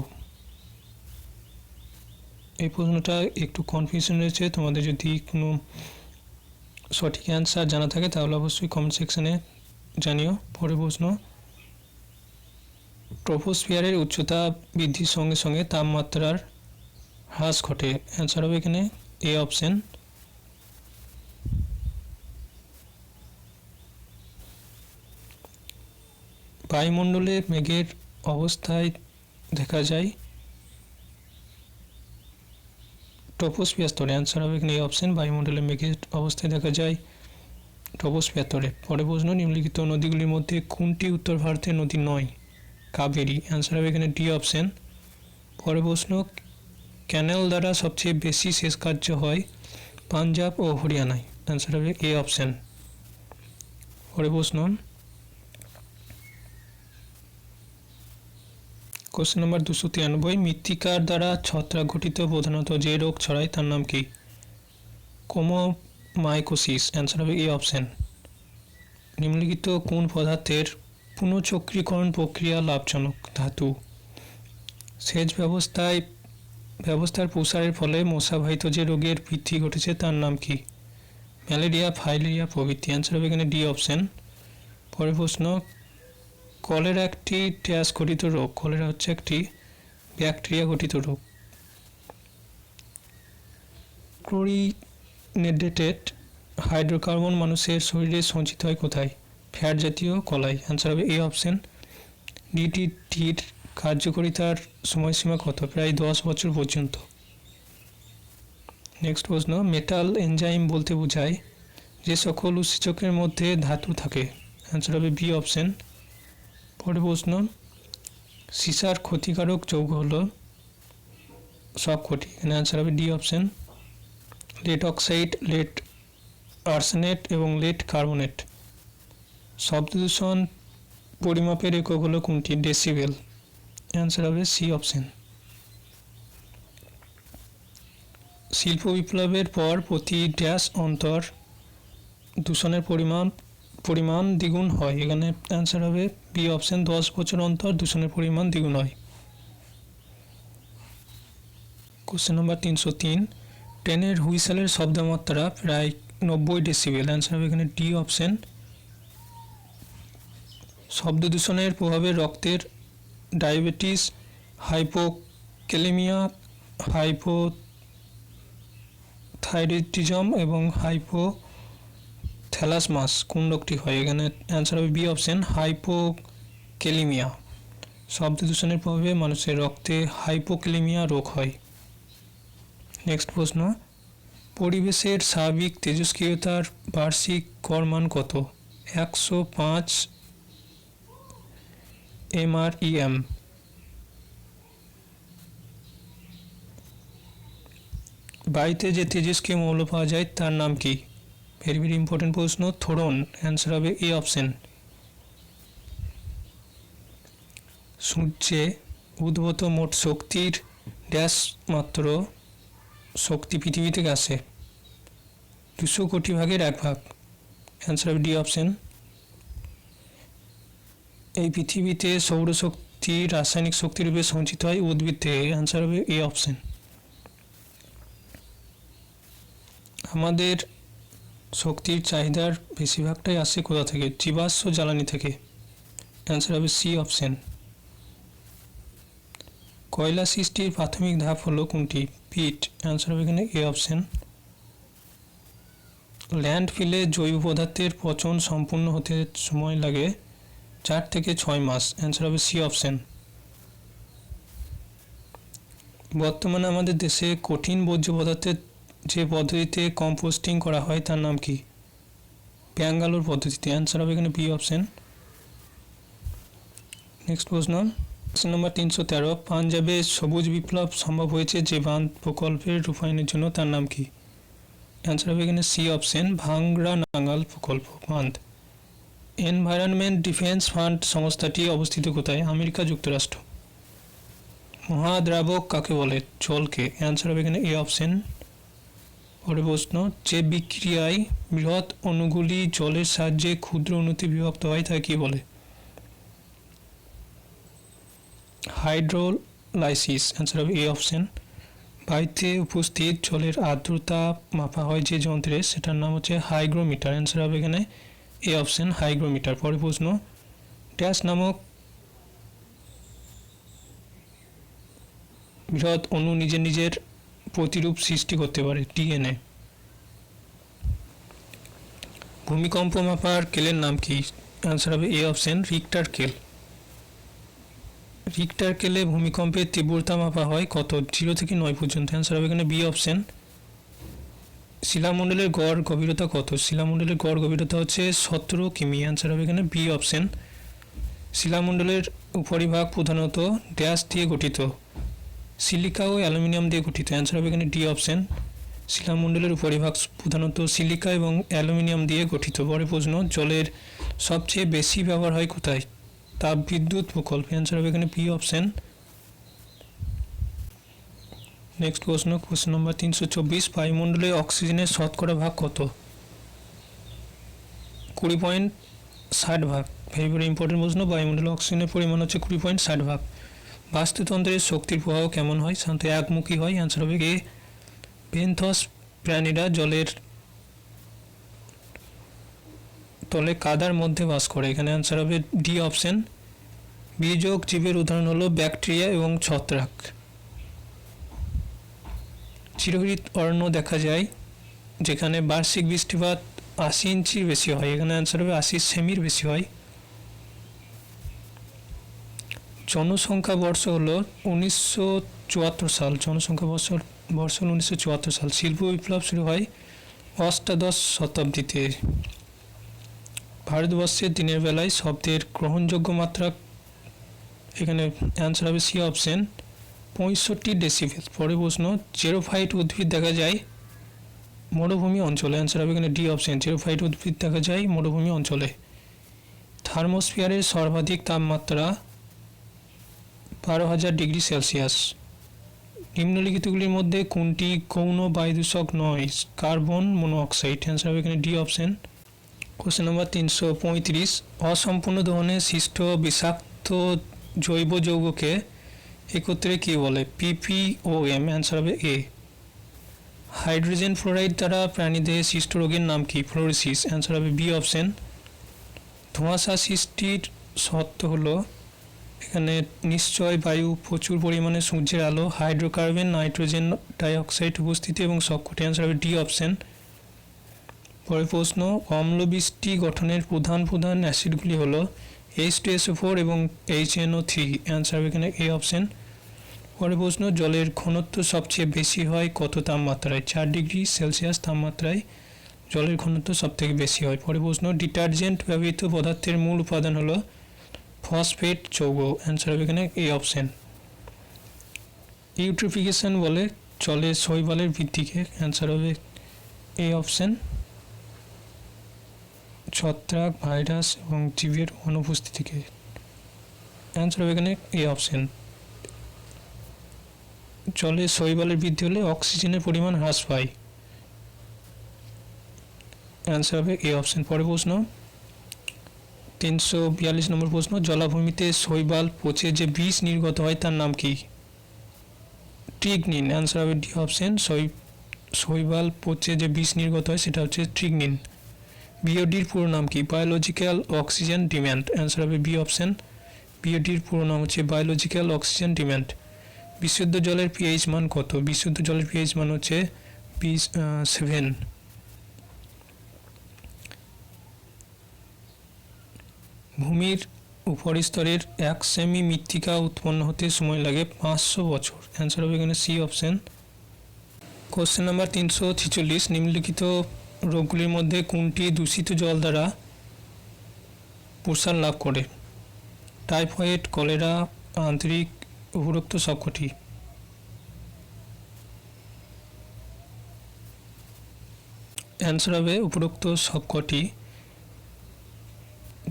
এই প্রশ্নটা একটু কনফিউশন রয়েছে, তোমাদের যদি কোনো সঠিক অ্যান্সার জানা থাকে তাহলে অবশ্যই কমেন্ট সেকশনে জানিও। পরের প্রশ্ন, ট্রপোস্ফিয়ারের উচ্চতা বৃদ্ধির সঙ্গে সঙ্গে তাপমাত্রার হ্রাস ঘটে। অ্যান্সার হবে এখানে এ অপশন। বায়ুমণ্ডলে মেঘের অবস্থায় দেখা যায় ট্রপোস্ফিয়ার স্তরে। অ্যান্সার হবে এখানে এই অপশন, বায়ুমণ্ডলে মেঘের অবস্থায় দেখা যায় ট্রপোস্ফিয়ার স্তরে। পরের প্রশ্ন, নিম্নলিখিত নদীগুলির মধ্যে কোনটি উত্তর ভারতের নদী নয়? কাবেরী। অ্যান্সার হবে এখানে ডি অপশন। পরের প্রশ্ন, ক্যানেল দ্বারা সবচেয়ে বেশি সেচ কার্য হয় পাঞ্জাব ও হরিয়ানায়। অ্যান্সার হবে এ অপশন। পরের প্রশ্ন, কোশ্চেন নম্বর 293, মৃত্তিকার দ্বারা ছত্রাক গঠিত প্রধানত যে রোগ ছড়ায় তার নাম কি? কোমোমাইকোসিস। অ্যান্সার হবে এ অপশন। নিম্নলিখিত কোন পদার্থের পুনঃচক্রীকরণ প্রক্রিয়া লাভজনক? ধাতু। সেচ ব্যবস্থার প্রসারের ফলে মশাবাহিত যে রোগের বৃদ্ধি ঘটেছে তার নাম কি? ম্যালেরিয়া, ফাইলেরিয়া প্রভৃতি। অ্যান্সার হবে এখানে ডি অপশন। পরের প্রশ্ন, কলেরা একটি ড্যাশ গঠিত রোগ? কলেরা হচ্ছে একটি ব্যাকটেরিয়া গঠিত রোগ। ক্লোরিনেটেড হাইড্রোকার্বন মানুষের শরীরে সঞ্চিত হয় কোথায়? ফ্যাট জাতীয় কলায়। অ্যান্সার হবে এ অপশন। ডিডিটির কার্যকারিতার সময়সীমা কত? প্রায় 10 বছর পর্যন্ত। নেক্সট প্রশ্ন, মেটাল এনজাইম বলতে বোঝায় যে সকল উৎসেচকের মধ্যে ধাতু থাকে। অ্যান্সার হবে বি অপশন। পরের প্রশ্ন, সীসার ক্ষতিকারক যৌগ হলো সবকটি। এখানে অ্যান্সার হবে D option. Lead oxide, lead arsenate এবং লেড কার্বনেট। শব্দ দূষণ পরিমাপের একক হলো কোনটি? ডেসিবেল। অ্যান্সার হবে সি অপশন। শিল্প বিপ্লবের পর প্রতি ড্যাশ অন্তর দূষণের পরিমাণ দ্বিগুণ হয়। এখানে অ্যান্সার হবে বি অপশন। 10 বছর অন্তর দূষণের পরিমাণ দ্বিগুণ হয়। কোশ্চেন নাম্বার 303, ট্রেনের হুইসেলের শব্দমাত্রা প্রায় 90 ডেসিবেল। অ্যান্সার হবে এখানে ডি অপশন। শব্দ দূষণের প্রভাবে রক্তের ডায়াবেটিস, হাইপোক্যালেমিয়া, হাইপোথাইরয়েডিজম এবং হাইপোথ্যালাসমাস কোন রোগটি হয়? এখানে অ্যান্সার হবে বি অপশন, হাইপোক্যালেমিয়া। শব্দ দূষণের প্রভাবে মানুষের রক্তে হাইপোক্যালেমিয়া রোগ হয়। নেক্সট প্রশ্ন, পরিবেশের স্বাভাবিক তেজস্ক্রিয়তার বার্ষিক গড় মান কত? 105 mrem। বায়ুতে যে তেজস্ক্রিয় মৌল পাওয়া যায় তার নাম কি? ভেরি ভেরি ইম্পর্টেন্ট প্রশ্ন। থোরন। অ্যান্সার হবে এ অপশন। সূর্যে উদ্ভূত মোট শক্তির ড্যাশ মাত্র শক্তি পৃথিবী থেকে আসে? 200 কোটি ভাগের 1 ভাগ। অ্যান্সার হবে ডি অপশন। এই পৃথিবীতে সৌরশক্তি রাসায়নিক শক্তির রূপে সঞ্চিত হয় উদ্ভিদ থেকে। অ্যান্সার হবে এ অপশন। আমাদের শক্তির চাহিদার বেশিরভাগটাই আসে কোথা থেকে? জীবাশ্ম জ্বালানি থেকে। অ্যান্সার হবে সি অপশন। কয়লা সৃষ্টির প্রাথমিক ধাপ হলো কোনটি? পিট। অ্যান্সার হবে এখানে এ অপশন। ল্যান্ডফিলে জৈব পদার্থের পচন সম্পূর্ণ হতে সময় লাগে 4 থেকে 6 মাস। অ্যান্সার হবে সি অপশন। বর্তমানে আমাদের দেশে কঠিন বর্জ্য পদার্থের যে পদ্ধতিতে কম্পোস্টিং করা হয় তার নাম কি? ব্যাঙ্গালোর পদ্ধতিতে। অ্যান্সার হবে এখানে বি অপশন। নেক্সট প্রশ্ন নম্বর 313, পাঞ্জাবে সবুজ বিপ্লব সম্ভব হয়েছে যে বাঁধ প্রকল্পের রূপায়ণের জন্য তার নাম কি? অ্যান্সার হবে এখানে সি অপশন, ভাংরা নাঙ্গাল প্রকল্প বাঁধ। এনভায়রনমেন্ট ডিফেন্স ফান্ড সংস্থাটি অবস্থিত কোথায়? আমেরিকা যুক্তরাষ্ট্র। মহাদ্রাবক কাকে বলে? জলকে। অ্যান্সার হবে এখানে এ অপশন। পরের প্রশ্ন, যে বিক্রিয়ায় বৃহৎ অণুগুলি জলের সাহায্যে ক্ষুদ্র অণুতে বিভক্ত হয় তাকে কি বলে? হাইড্রোলাইসিস। অ্যান্সার হবে এ অপশন। বায়ুতে উপস্থিত জলের আর্দ্রতা মাপা হয় যে যন্ত্রে সেটার নাম হচ্ছে হাইগ্রোমিটার। অ্যান্সার হবে এখানে এ অপশন, হাইগ্রোমিটার। পরের প্রশ্ন, ড্যাশ নামক বৃহৎ অণু নিজের প্রতিরূপ সৃষ্টি করতে পারে? ডিএনএ। ভূমিকম্প মাপার স্কেলের নাম কি? অ্যান্সার হবে A option, Richter scale. Richter স্কেলে ভূমিকম্পের তীব্রতা মাপা হয় কত? 0 থেকে 9 পর্যন্ত। অ্যান্সার হবে এখানে বি অপশন। শিলামণ্ডলের গড় গভীরতা কত? শিলামণ্ডলের গড় গভীরতা হচ্ছে 17 কিমি। অ্যান্সার হবে এখানে বি অপশন। শিলামণ্ডলের উপরিভাগ প্রধানত ড্যাশ দিয়ে গঠিত? সিলিকা ও অ্যালুমিনিয়াম দিয়ে গঠিত। অ্যান্সার হবে এখানে ডি অপশন। শিলামণ্ডলের উপরিভাগ প্রধানত সিলিকা এবং অ্যালুমিনিয়াম দিয়ে গঠিত। পরের প্রশ্ন, জলের সবচেয়ে বেশি ব্যবহার হয় কোথায়? তাপবিদ্যুৎ প্রকল্প। অ্যান্সার হবে এখানে বি অপশন। নেক্সট প্রশ্ন, কোশ্চেন নম্বর 324, বায়ুমণ্ডলে অক্সিজেনের শতকরা ভাগ কত? 20.60 ভাগ। ভেরি ভেরি ইম্পর্টেন্ট প্রশ্ন। বায়ুমণ্ডলে অক্সিজেনের পরিমাণ হচ্ছে 20.60 ভাগ। বাস্তুতন্ত্রের শক্তির প্রবাহ কেমন হয়? সাধারণত একমুখী হয়। অ্যান্সার হবে এ। বেনথস প্রাণীরা জলের তলে কাদার মধ্যে বাস করে। এখানে অ্যান্সার হবে ডি অপশন। বীজক জীবের উদাহরণ হলো ব্যাকটেরিয়া এবং ছত্রাক। চিরহরিৎ অরণ্য দেখা যায় যেখানে বার্ষিক বৃষ্টিপাত 80 ইঞ্চির বেশি হয়। এখানে অ্যান্সার হবে 80 সেমির বেশি হয়। জনসংখ্যা বর্ষ হলো 1974 সাল। জনসংখ্যা বর্ষ হলো 1974 সাল। শিল্প বিপ্লব শুরু হয় অষ্টাদশ শতাব্দীতে। ভারতবর্ষে দিনের বেলায় শব্দের গ্রহণযোগ্য মাত্রা, এখানে অ্যান্সার হবে সি অপশন 65 ডেসিবেল। পরে প্রশ্ন, জেরোফাইট উদ্ভিদ দেখা যায় মরুভূমি অঞ্চলে। অ্যান্সার হবে এখানে ডি অপশন, জেরোফাইট উদ্ভিদ দেখা যায় মরুভূমি অঞ্চলে। থার্মোস্ফিয়ারের সর্বাধিক তাপমাত্রা 12,000 ডিগ্রি সেলসিয়াস। নিম্নলিখিতগুলির মধ্যে কোনটি গৌণ বায়ুদূষক নয়? Carbon monoxide. অ্যান্সার হবে এখানে ডি অপশন। কোশ্চেন নাম্বার 335, অসম্পূর্ণ দহনে সৃষ্ট বিষাক্ত জৈব যৌগকে একত্রে কী বলে? PPOM। অ্যান্সার হবে এ। হাইড্রোজেন ফ্লোরাইড দ্বারা প্রাণীদেহে সৃষ্ট রোগের নাম কি? ফ্লোরোসিস। অ্যান্সার হবে বি অপশন। ধোঁয়াশা সৃষ্টির শর্ত হলো, এখানে নিশ্চয় বায়ু, প্রচুর পরিমাণে সূর্যের আলো, হাইড্রোকার্বন, নাইট্রোজেন ডাইঅক্সাইড উপস্থিতি এবং সবকটি। অ্যান্সার হবে ডি অপশন। পরের প্রশ্ন, অম্লবৃষ্টি গঠনের প্রধান অ্যাসিডগুলি হলো H2SO4 এবং HNO3। অ্যান্সার হবে এখানে এ অপশন। পরের প্রশ্ন, জলের ঘনত্ব সবচেয়ে বেশি হয় কত তাপমাত্রায়? 4 ডিগ্রি সেলসিয়াস তাপমাত্রায় জলের ঘনত্ব সবথেকে বেশি হয়। পরের প্রশ্ন, ডিটারজেন্ট ব্যবহৃত পদার্থের মূল উপাদান হলো ফসফেট যৌগ। অ্যান্সার হবে এখানে এ অপশন। ইউট্রিফিকেশন বলে জলের শৈবালের বৃদ্ধিকে। অ্যান্সার হবে এ অপশন। ছত্রাক, ভাইরাস এবং জীবের অনুপস্থিতিকে। অ্যান্সার হবে এখানে এ অপশন। জলে শৈবালের বৃদ্ধি হলে অক্সিজেনের পরিমাণ হ্রাস পায়। অ্যান্সার হবে এ অপশন। পরের প্রশ্ন, 342 নম্বর প্রশ্ন, জলাভূমিতে শৈবাল পচে যে বিষ নির্গত হয় তার নাম কি? ট্রিগনিন। অ্যান্সার হবে ডি অপশন। শৈবাল পচে যে বিষ নির্গত হয় সেটা হচ্ছে ট্রিগনিন। বিওডির পুরো নাম কি? Biological oxygen demand. অ্যান্সার হবে বি অপশন। বিওডির পুরো নাম হচ্ছে বায়োলজিক্যাল অক্সিজেন ডিম্যান্ড। বিশুদ্ধ জলের পিএইচ মান কত? বিশুদ্ধ জলের পিএইচ মান হচ্ছে 7। ভূমির উপরিস্তরের 1 সেমি মৃত্তিকা উৎপন্ন হতে সময় লাগে 500 বছর। অ্যান্সার হবে এখানে সি অপশন। কোশ্চেন নাম্বার 346, নিম্নলিখিত রোগগুলির মধ্যে কোনটি দূষিত জল দ্বারা প্রসার লাভ করে? টাইফয়েড, কলেরা, আন্তরিক, উপরোক্ত সবকটি। অ্যান্সার হবে উপরোক্ত সবকটি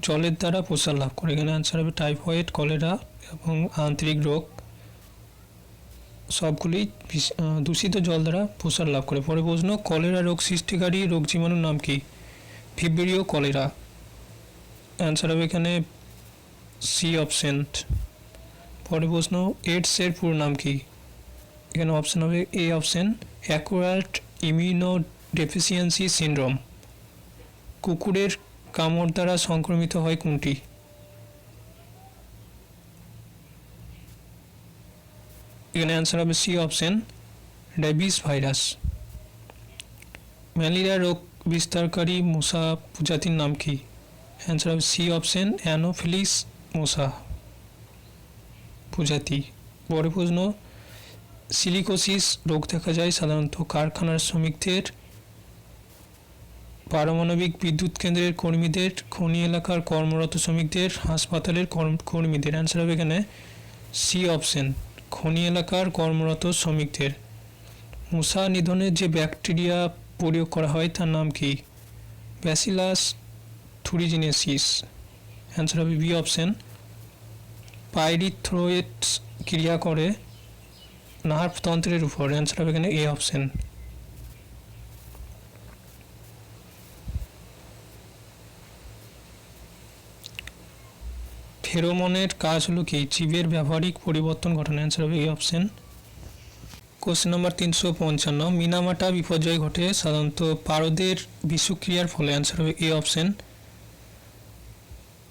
জলের দ্বারা প্রসার লাভ করে। এখানে অ্যান্সার হবে টাইফয়েড, কলেরা এবং আন্তরিক রোগ সবগুলি দূষিত জল দ্বারা প্রসার লাভ করে। পরে প্রশ্ন, কলেরা রোগ সৃষ্টিকারী রোগ জীবাণুর নাম কি? Vibrio cholera. অ্যান্সার হবে এখানে সি অপশন। পরে প্রশ্ন, এইডসের পুরো নাম কি? এখানে অপশন হবে A option, acquired immunodeficiency syndrome. কুকুরের কামড় দ্বারা সংক্রমিত হয় কোনটি? এখানে অ্যান্সার হবে C option, rabies virus. Malaria রোগ বিস্তারকারী মশা প্রজাতির নাম কি? অ্যান্সার হবে সি অপশন, অ্যানোফিলিস মশা প্রজাতি। পরে প্রশ্ন, সিলিকোসিস রোগ দেখা যায় সাধারণত কারখানার শ্রমিকদের, পারমাণবিক বিদ্যুৎ কেন্দ্রের কর্মীদের, খনি এলাকার কর্মরত শ্রমিকদের, হাসপাতালের কর্মীদের। অ্যান্সার হবে এখানে সি অপশন, খনি এলাকার কর্মরত শ্রমিকদের। মশা নিধনে যে ব্যাকটেরিয়া প্রয়োগ করা হয় তার নাম কি? ব্যাসিলাস থুরিজিনেসিস। অ্যান্সার হবে বি অপশন। পাইরিথ্রয়েটস ক্রিয়া করে নার্ভ তন্ত্রের উপর। অ্যান্সার হবে এখানে এ অপশন। ফেরোমনের কাজ হলো কি? জীবের ব্যবহারিক পরিবর্তন ঘটানো। অ্যান্সার হবে এ অপশন। কোশ্চেন নম্বর 355, মিনামাটা বিপর্যয় ঘটে সাধারণত পারদের বিষক্রিয়ার ফলে। অ্যান্সার হবে এ অপশন।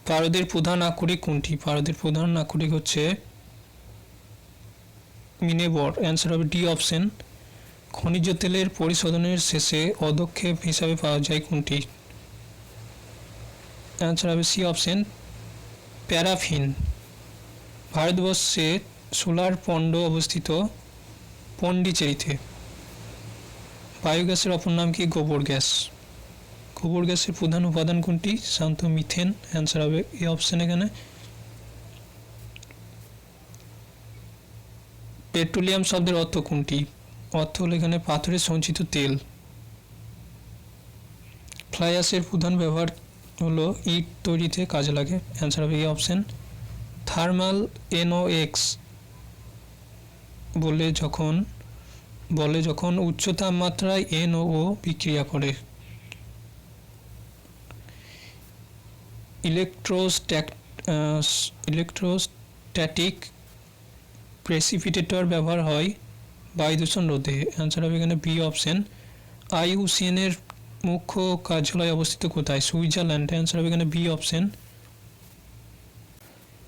পারদের প্রধান আকরিক কোনটি? পারদের প্রধান আকরিক হচ্ছে মিনেবর। অ্যান্সার হবে ডি অপশন। খনিজ তেলের পরিশোধনের শেষে অদক্ষেপ হিসাবে পাওয়া যায় কোনটি? অ্যান্সার হবে সি অপশন, প্যারাফিন। ভারতবর্ষে সোলার পণ্ড অবস্থিত পন্ডিচেরিতে। বায়োগ্যাসের অপর নাম কি? গোবর গ্যাস। গোবর গ্যাসের প্রধান উপাদান কোনটি? শান্ত মিথেন। অ্যান্সার হবে এই অপশন এখানে। পেট্রোলিয়াম শব্দের অর্থ কোনটি? অর্থ হলো এখানে পাথরের সঞ্চিত তেল। ফ্লাই অ্যাশের প্রধান ব্যবহার হলো ইট তৈরিতে কাজে লাগে। অ্যান্সার হবে এই অপশন। থার্মাল NOx বলে যখন উচ্চ তাপমাত্রায় NO বিক্রিয়া করে। ইলেকট্রোস্ট্যাটিক প্রেসিপিটেটর ব্যবহার হয় বায়ু দূষণ রোধে। অ্যান্সার হবে এখানে বি অপশন। IUCN এর মুখ্য কার্যালয় অবস্থিত কোথায়? সুইজারল্যান্ড। অ্যান্সার হবে এখানে বি অপশন।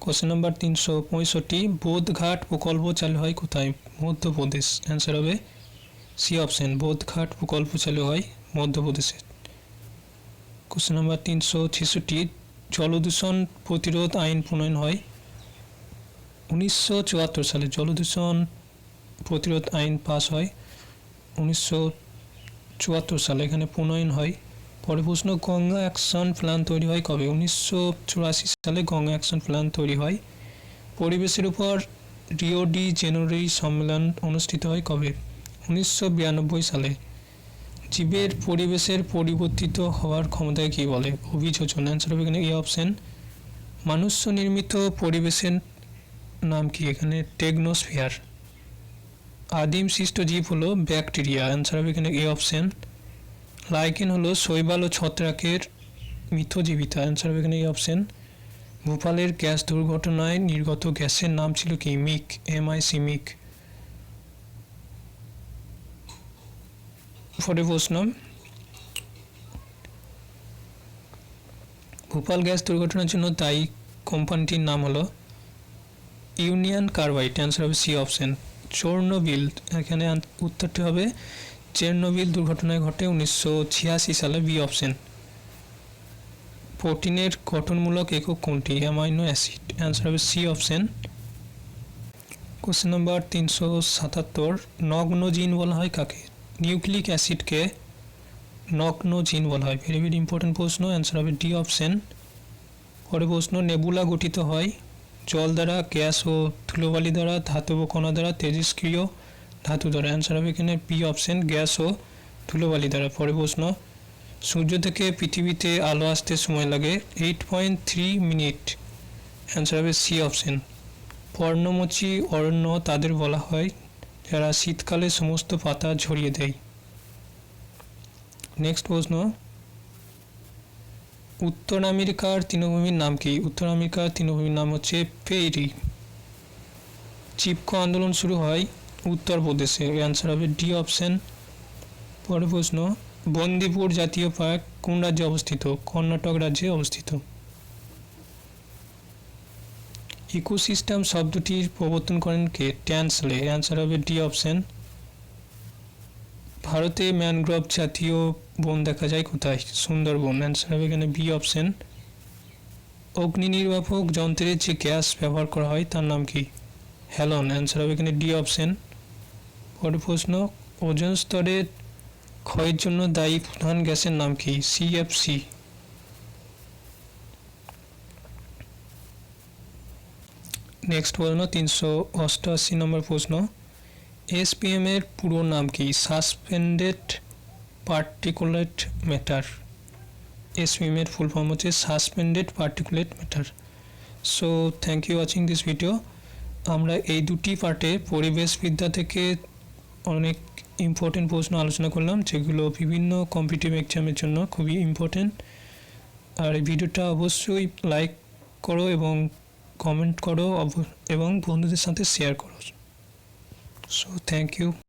কোশ্চেন নাম্বার 365, বোধঘাট প্রকল্প চালু হয় কোথায়? মধ্যপ্রদেশ। অ্যান্সার হবে সি অপশন। বোধঘাট প্রকল্প চালু হয় মধ্যপ্রদেশে। কোশ্চেন নাম্বার 366, জলদূষণ প্রতিরোধ আইন প্রণয়ন হয় 1974 সালে। জলদূষণ প্রতিরোধ আইন পাস হয় 1974 সালে, এখানে প্রণয়ন হয়। পরের প্রশ্ন, গঙ্গা অ্যাকশন প্ল্যান তৈরি হয় কবে? 1984 সালে গঙ্গা অ্যাকশন প্ল্যান তৈরি হয়। পরিবেশের উপর রিও ডি জেনেরো সম্মেলন অনুষ্ঠিত হয় কবে? 1992 সালে। জীবের পরিবেশের পরিবর্তিত হওয়ার ক্ষমতায় কী বলে? অভিযোজন। অ্যান্সার হবে এখানে এই অপশন। মনুষ্য নির্মিত পরিবেশের নাম কি? এখানে টেকনোস্ফিয়ার। আদিম সৃষ্ট জীব হলো ব্যাকটেরিয়া। অ্যান্সার হবে এখানে এই অপশন। লাইকেন হলো শৈবাল ও ছত্রাকের মিথজীবিতা। অ্যান্সার হবে এখানে এই অপশন। ভোপালের গ্যাস দুর্ঘটনায় নির্গত গ্যাসের নাম ছিল কি? মিক। MIC মিক। পরের প্রশ্ন, ভোপাল গ্যাস দুর্ঘটনার জন্য দায়ী কোম্পানিটির নাম হলো ইউনিয়ন কার্বাইড। অ্যান্সার হবে সি অপশন। চেরনোবিল, এখানে উত্তরটি হবে চেরনোবিল দুর্ঘটনায় ঘটে 1986 সালে। B option. প্রোটিনের গঠনমূলক একক কোনটি? Amino acid. অ্যান্সার হবে সি অপশন। কোশ্চেন নাম্বার 377, নগ্ন জিন বলা হয় কাকে? নিউক্লিক অ্যাসিডকে নগ্ন জিন বলা হয়। ভেরি ভেরি ইম্পর্টেন্ট প্রশ্ন। অ্যান্সার হবে ডি অপশন। পরের প্রশ্ন, নেবুলা গঠিত হয় জল দ্বারা, গ্যাস ও ধুলোবালি দ্বারা, ধাতব কণা দ্বারা, তেজস্ক্রিয় ধাতু দ্বারা। অ্যান্সার হবে এখানে বি অপশন, গ্যাস ও ধুলোবালি দ্বারা। পরের প্রশ্ন, সূর্য থেকে পৃথিবীতে আলো আসতে সময় লাগে 8.3 মিনিট। অ্যান্সার হবে সি অপশন। পর্ণমোচী অরণ্য তাদের বলা হয় যারা শীতকালে সমস্ত পাতা ঝরিয়ে দেয়। নেক্সট প্রশ্ন, উত্তর আমেরিকার তৃণভূমির নাম কি? উত্তর আমেরিকার তৃণভূমির নাম হচ্ছে পেরি। চিপকো আন্দোলন শুরু হয় উত্তরপ্রদেশে। অ্যান্সার হবে ডি অপশন। পরের প্রশ্ন, বন্দিপুর জাতীয় পার্ক কোন রাজ্যে অবস্থিত? কর্ণাটক রাজ্যে অবস্থিত। ইকোসিস্টেম শব্দটির প্রবর্তন করেন কে? ট্যান্সলে। অ্যান্সার হবে ডি অপশন। ভারতে ম্যানগ্রোভ জাতীয় বন দেখা যায় কোথায়? সুন্দরবন। অ্যান্সার হবে এখানে বি অপশন। অগ্নি নির্বাপক যন্ত্রের যে গ্যাস ব্যবহার করা হয় তার নাম কি? হ্যালন। অ্যান্সার হবে এখানে ডি অপশন। পরের প্রশ্ন, ওজোন স্তরের ক্ষয়ের জন্য দায়ী প্রধান গ্যাসের নাম কি? CFC। নেক্সট প্রশ্ন, 388 নম্বর প্রশ্ন, SPM এর পুরো নাম কি? Suspended particulate matter. SPM এর ফুল ফর্ম হচ্ছে suspended particulate matter. So thank you watching this video. আমরা এই দুটি পার্টে পরিবেশবিদ্যা থেকে অনেক ইম্পর্টেন্ট প্রশ্ন আলোচনা করলাম, যেগুলো বিভিন্ন কম্পিটিটিভ এক্সামের জন্য খুবই ইম্পর্টেন্ট। আর এই ভিডিওটা অবশ্যই লাইক করো এবং কমেন্ট করো এবং বন্ধুদের সাথে শেয়ার করো। So thank you.